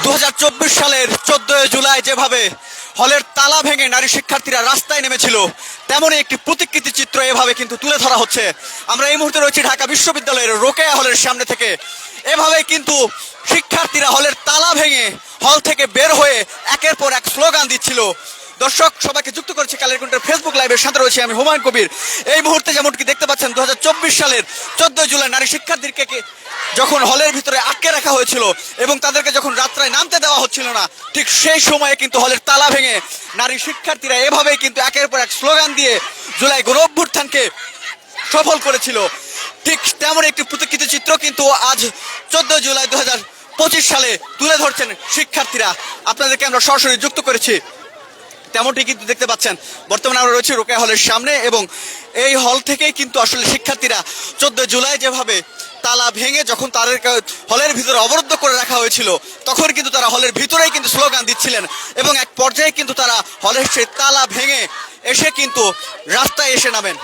2024 সালের 14 জুলাই যেভাবে হলের তালা ভেঙে নারী শিক্ষার্থীরা রাস্তায় নেমেছিল, তেমনই একটি প্রতিকৃতি চিত্র এভাবে কিন্তু তুলে ধরা হচ্ছে। আমরা এই মুহূর্তে রয়েছি ঢাকা বিশ্ববিদ্যালয়ের রোকেয়া হলের সামনে থেকে। এভাবে কিন্তু শিক্ষার্থীরা হলের তালা ভেঙে হল থেকে বের হয়ে একের পর এক স্লোগান দিচ্ছিল। দর্শক সবাইকে যুক্ত করেছি কালের কণ্ঠের ফেসবুক লাইভের সাথে রয়েছে আমি হুমায়ুন কবির। এই মুহূর্তে যেমনটি দেখতে পাচ্ছেন 2024 সালের 14 জুলাই নারী শিক্ষার্থীকে যখন হলের ভিতরে আটকে রাখা হয়েছিল এবং তাদেরকে যখন রাত্রায় নামতে দেওয়া হচ্ছিল না, ঠিক সেই সময়ে কিন্তু হলের তালা ভেঙে নারী শিক্ষার্থীরা এভাবেই কিন্তু একের পর এক স্লোগান দিয়ে জুলাই গণঅভ্যুত্থানকে সফল করেছিল। ঠিক তেমন একটি প্রতিকৃতি চিত্র কিন্তু আজ 14 জুলাই 2025 সালে তুলে ধরছেন শিক্ষার্থীরা। আপনাদেরকে আমরা সরাসরি যুক্ত করেছি। তেমনটি কিন্তু দেখতে পাচ্ছেন বর্তমানে আমরা রয়েছি রোকেয়া হলের সামনে এবং এই হল থেকেই কিন্তু আসলে শিক্ষার্থীরা 14 জুলাই যেভাবে তালা ভেঙে যখন তাদের হলের ভিতরে অবরুদ্ধ করে রাখা হয়েছিল, তখন কিন্তু তারা হলের ভিতরেই কিন্তু স্লোগান দিচ্ছিলেন এবং এক পর্যায়ে কিন্তু তারা হলের সেই তালা ভেঙে এসে কিন্তু রাস্তায় এসে নামেন।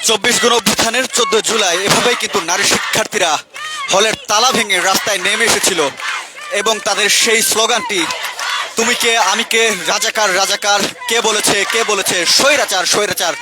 চব্বিশ গণঅভ্যুত্থানের 14 জুলাই এভাবেই কিন্তু নারী শিক্ষার্থীরা হলের তালা ভেঙে রাস্তায় নেমে এসেছিল এবং তাদের সেই স্লোগানটি তুমি কে আমি কে, রাজাকার রাজাকার, কে বলেছে স্বৈরাচার স্বৈরাচার।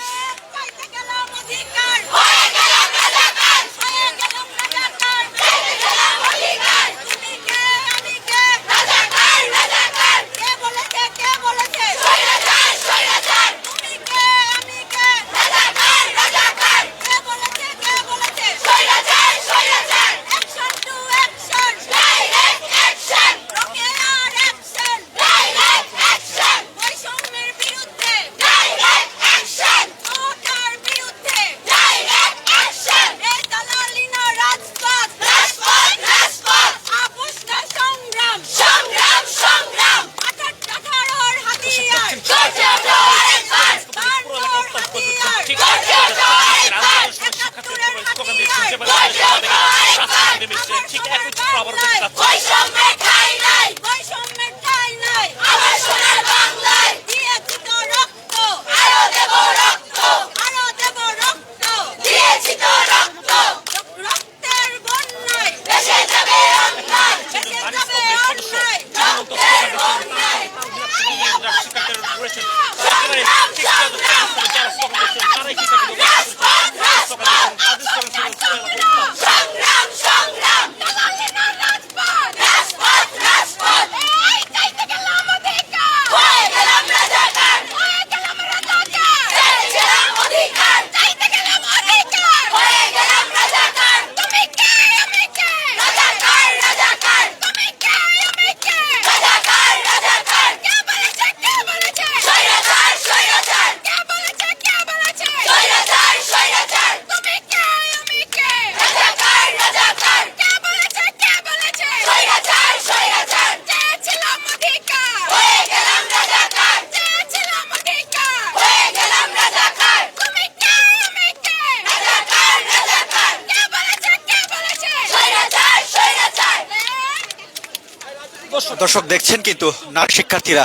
দর্শক দেখছেন কিন্তু নারী শিক্ষার্থীরা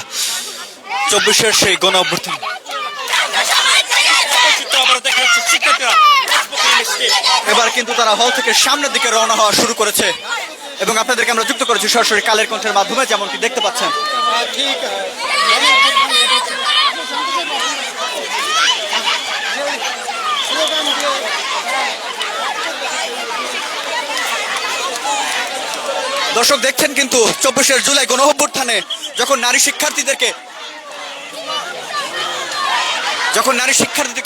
24-এর সেই গণ অভ্যুত্থান এবার কিন্তু তারা হল থেকে সামনের দিকে রওনা হওয়া শুরু করেছে এবং আপনাদেরকে আমরা যুক্ত করেছি সরাসরি কালের কণ্ঠের মাধ্যমে, যেমন কি দেখতে পাচ্ছেন। দর্শক দেখছেন কিন্তু 24শে জুলাই গণঅভ্যুত্থানে যখন নারী শিক্ষার্থীদেরকে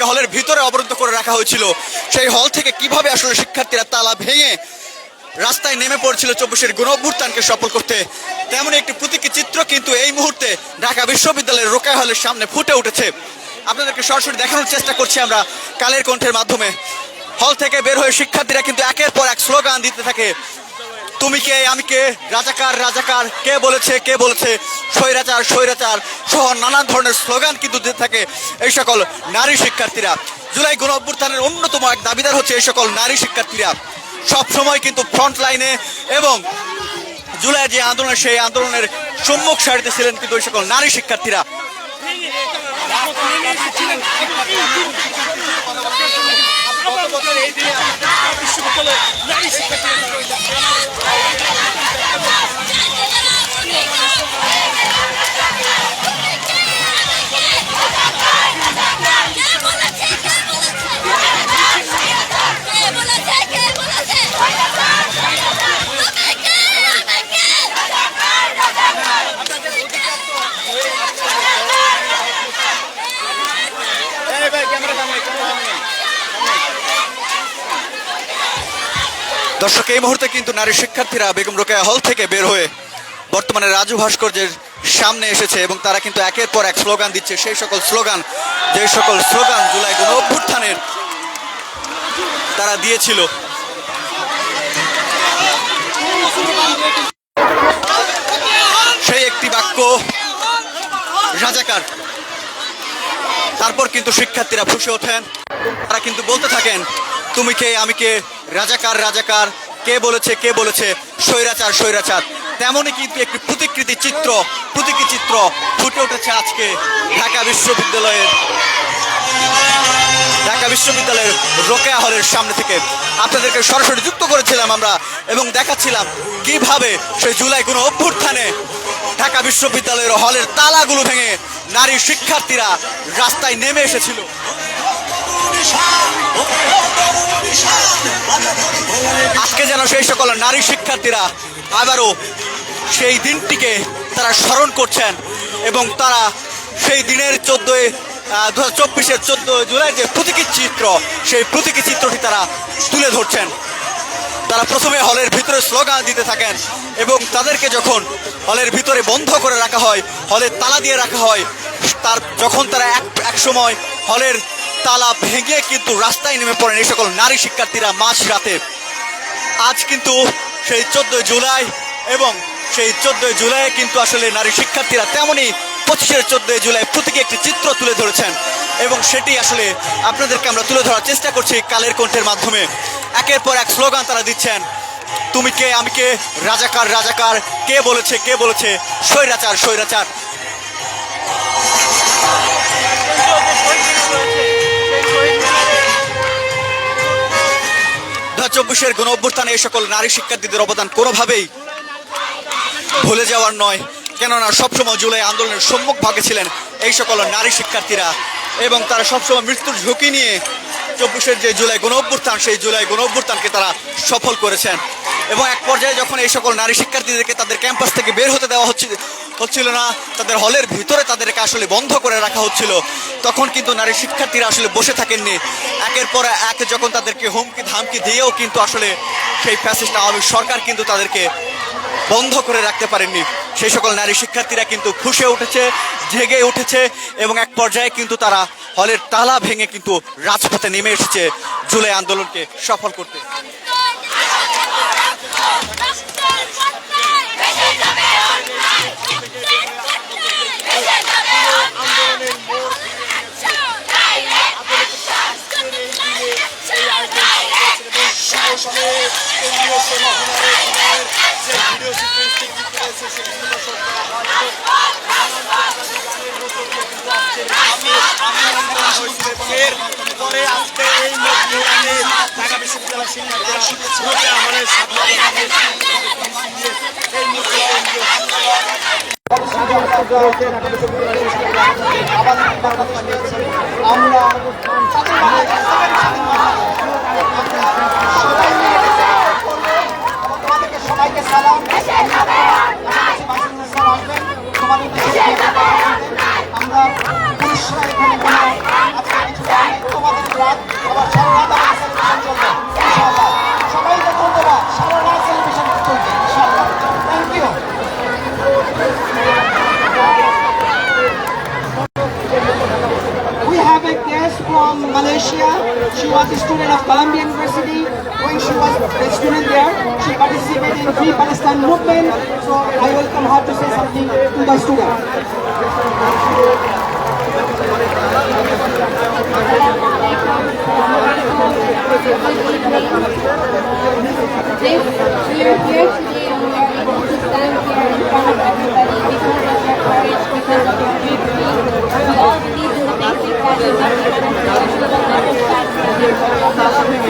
হলের ভিতরে অবরুদ্ধ করে রাখা হয়েছিল, সেই হল থেকে কিভাবে আসলে শিক্ষার্থীরা তালা ভেঙে রাস্তায় নেমে পড়ছিল 24শে গণঅভ্যুত্থানকে সফল করতে, তেমন একটি প্রতীকী চিত্র কিন্তু এই মুহূর্তে ঢাকা বিশ্ববিদ্যালয়ের রোকেয়া হলের সামনে ফুটে উঠেছে। আপনাদেরকে সরাসরি দেখানোর চেষ্টা করছি আমরা কালের কণ্ঠের মাধ্যমে। হল থেকে বের হয়ে শিক্ষার্থীরা কিন্তু একের পর এক স্লোগান দিতে থাকে, তুমি কে, আমি কে, রাজাকার রাজাকার, কে বলেছে কে বলেছে, স্বৈরাচার স্বৈরাচার সহ নানান ধরনের স্লোগান কিন্তু দিতে থাকে এই সকল নারী শিক্ষার্থীরা। জুলাই গণঅভ্যুত্থানের অন্যতম এক দাবিদার হচ্ছে এই সকল নারী শিক্ষার্থীরা। সব সময় কিন্তু ফ্রন্ট লাইনে এবং জুলাই যে আন্দোলন, সেই আন্দোলনের সম্মুখ সারিতে ছিলেন কিন্তু ওই সকল নারী শিক্ষার্থীরা। দর্শক এই মুহূর্তে কিন্তু নারী শিক্ষার্থীরা বেগম রোকেয়া হল থেকে বের হয়ে বর্তমানে রাজু ভাস্কর্যের সামনে এসেছে এবং তারা কিন্তু একের পর এক স্লোগান দিচ্ছে, সেই সকল স্লোগান জুলাই গণঅভ্যুত্থানের তারা দিয়েছিল। সেই একটি বাক্য রাজাকার। তারপর কিন্তু শিক্ষার্থীরা ফুঁসে ওঠেন, তারা কিন্তু বলতে থাকেন, তুমি কে, আমি কে, রাজাকার রাজাকার, কে বলেছে কে বলেছে, স্বৈরাচার স্বৈরাচার। তেমনই কিন্তু একটি প্রতীকী চিত্র ফুটে উঠেছে আজকে ঢাকা বিশ্ববিদ্যালয়ের রোকেয়া হলের সামনে থেকে। আপনাদেরকে সরাসরি যুক্ত করেছিলাম আমরা এবং দেখাচ্ছিলাম কিভাবে সেই জুলাই গণঅভ্যুত্থানে ঢাকা বিশ্ববিদ্যালয়ের হলের তালাগুলো ভেঙে নারী শিক্ষার্থীরা রাস্তায় নেমে এসেছিল। আজকে যেন সেই সকল নারী শিক্ষার্থীরা আবারও সেই দিনটিকে তারা স্মরণ করছেন এবং তারা সেই দিনের 2024-এর 14 জুলাই যে প্রতীকী চিত্র, সেই প্রতীকী চিত্রটি তারা তুলে ধরছেন। তারা প্রথমে হলের ভিতরে স্লোগান দিতে থাকেন এবং তাদেরকে যখন হলের ভিতরে বন্ধ করে রাখা হয়, হলের তালা দিয়ে রাখা হয়, যখন তারা এক সময় হলের তালা ভেঙে কিন্তু রাস্তায় নেমে পড়েন এই সকল নারী শিক্ষার্থীরা মাঝ রাতে। আজ কিন্তু সেই 14 জুলাই এবং সেই 14 জুলাই কিন্তু আসলে নারী শিক্ষার্থীরা তেমনই 25-এর 14 জুলাই প্রতীকী একটি চিত্র তুলে ধরেছেন এবং সেটি আসলে আপনাদেরকে আমরা তুলে ধরার চেষ্টা করছি কালের কণ্ঠের মাধ্যমে। একের পর এক স্লোগান তারা দিচ্ছেন, তুমি কে, আমি কে, রাজাকার রাজাকার, কে বলেছে কে বলেছে, স্বৈরাচার স্বৈরাচার। 2024-এর গণঅভ্যুত্থানে এই সকল নারী শিক্ষার্থীদের অবদান কোনোভাবেই ভুলে যাওয়ার নয়, কেননা সবসময় জুলাই আন্দোলনের সম্মুখ ভাগে ছিলেন এই সকল নারী শিক্ষার্থীরা এবং তারা সবসময় মৃত্যুর ঝুঁকি নিয়ে 24-এর যে জুলাই গণঅভ্যুত্থান, সেই জুলাই গণঅভ্যুত্থানকে তারা সফল করেছেন। এবং এক পর্যায়ে যখন এই সকল নারী শিক্ষার্থীদেরকে তাদের ক্যাম্পাস থেকে বের হতে দেওয়া হচ্ছিল না, তাদের হলের ভিতরে তাদেরকে আসলে বন্ধ করে রাখা হচ্ছিল, তখন কিন্তু নারী শিক্ষার্থীরা আসলে বসে থাকেননি। একের পর এক যখন তাদেরকে হুমকি ধামকি দিয়েও কিন্তু আসলে সেই ফ্যাসিস্ট আওয়ামী সরকার কিন্তু তাদেরকে বন্ধ করে রাখতে পারেননি। সেই সকল নারী শিক্ষার্থীরা কিন্তু ফুঁসে উঠেছে, জেগে উঠেছে এবং এক পর্যায়ে কিন্তু তারা হলের তালা ভেঙে কিন্তু রাজপথে নেমে এসেছে জুলাই আন্দোলনকে সফল করতে। ভিডিও পরে আজকে এই মধ্যে ঢাকা বিশ্ববিদ্যালয় শিক্ষার্থীরা রোকেয়া হলের সামনে এই আমরা সবাইকে সালাম। আমরা পুরুষরা এখানে তোমাদের রাত আবার সারা রাত সবাইকে ধন্যবাদ। সারা রাত সেলিব্রেশন চলবে ইনশাআল্লাহ। Thank you. We have a guest from Malaysia. She was a student of Columbia University. When she was a student there, she participated in Free Palestine movement. So I welcome her to say something to the student. We are here today and we are able to stand here in front of everybody because of your courage, because of your bravery. We all believe in the basic values of humanity and we will never stand for your congratulations.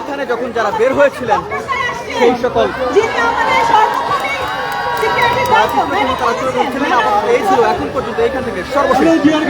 এখানে যখন যারা বের হয়েছিলেন সেই সকল তারা চলে যাচ্ছিলেন, এই ছিল এখন পর্যন্ত এইখান থেকে সর্বশেষ